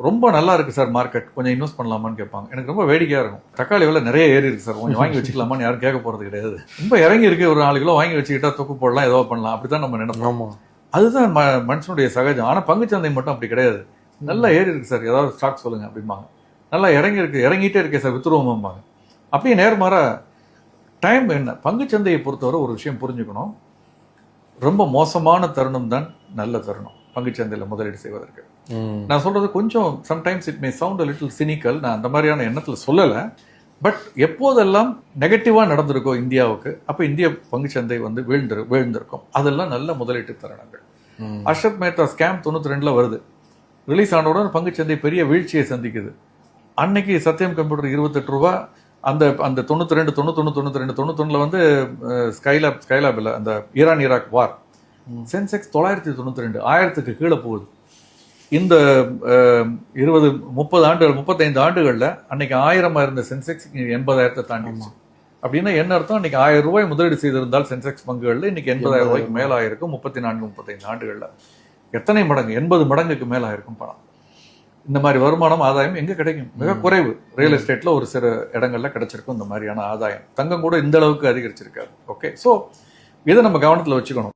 ரொம்ப நல்லா இருக்கு சார் மார்க்கெட், கொஞ்சம் இன்வெஸ்ட் பண்ணலாமான்னு கேட்பாங்க. எனக்கு ரொம்ப வேடிக்கையா இருக்கும். தக்காளி விலை நிறைய ஏறி இருக்கு சார், கொஞ்சம் வாங்கி வச்சுக்கலாமான்னு யாரும் கேட்க போறது கிடையாது. ரொம்ப இறங்கி இருக்கு, ஒரு 4 கிலோ வாங்கி வச்சுக்கிட்டா தொக்கு போடலாம், ஏதோ பண்ணலாம், அப்படித்தான் நம்ம நினைப்போம். அதுதான் மனுஷனுடைய சகஜம். ஆனா பங்குச்சந்தை மட்டும் அப்படி கிடையாது. நல்லா ஏறி இருக்கு சார், ஏதாவது ஸ்டாக் சொல்லுங்க அப்படிம்பாங்க. நல்லா இறங்கி இருக்கு, இறங்கிட்டே இருக்கே சார், வித்துருவோம்பாங்க. அப்படியே நேர்மாறா டைம் என்ன, பங்குச்சந்தையை பொறுத்தவரை ஒரு விஷயம் புரிஞ்சுக்கணும். ரொம்ப மோசமான தருணம் தான் நல்ல தருணம் பங்குச்சந்தையில் முதலீடு செய்வதற்கு. நான் சொல்றது கொஞ்சம் sometimes it may sound a little cynical, நான் அந்த மாதிரியான எண்ணத்துல சொல்லலை. பட் எப்போதெல்லாம் நெகட்டிவா நடந்திருக்கோ இந்தியாவுக்கு, அப்ப இந்திய பங்குச்சந்தை வந்து வீழ்ந்திருக்கும். அதெல்லாம் நல்ல முதலீட்டு தருணங்கள். அர்ஷத் மேத்தா ஸ்கேம் 92ல வருது, ரிலீஸ் ஆனவுடன் பங்குச்சந்தை பெரிய வீழ்ச்சியை சந்திக்குது. அன்னைக்கு சத்தியம் கம்ப்யூட்டர் 28 ரூபாய், அந்த அந்த 92 91 92 91ல வந்து ஸ்கைலாப் இல்ல, அந்த ஈராக் வார், சென்செக்ஸ் 992 1000க்கு கீழே போகுது. இந்த 20 30 ஆண்டுகள் 35 ஆண்டுகள்ல அன்னைக்கு 1000 இருந்த சென்செக்ஸ் 80,000 தாண்டிடுச்சு. அப்படின்னா என்ன அர்த்தம், இன்னைக்கு 1000 ரூபாய் முதலீடு செய்திருந்தால் சென்செக்ஸ் பங்குகள்ல இன்னைக்கு 80,000 ரூபாய்க்கு மேல ஆயிருக்கும். 34 35 ஆண்டுகள்ல எத்தனை மடங்கு, 80 மடங்குக்கு மேல ஆயிருக்கும் பணம். இந்த மாதிரி வருமானம் ஆதாயம் எங்க கிடைக்கும்? மிக குறைவு. ரியல் எஸ்டேட்ல ஒரு சில இடங்கள்ல கிடைச்சிருக்கும் இந்த மாதிரியான ஆதாயம். தங்கம் கூட இந்த அளவுக்கு அதிகரிச்சிருக்காது. ஓகே, சோ இதை நம்ம கவனத்துல வச்சுக்கணும்.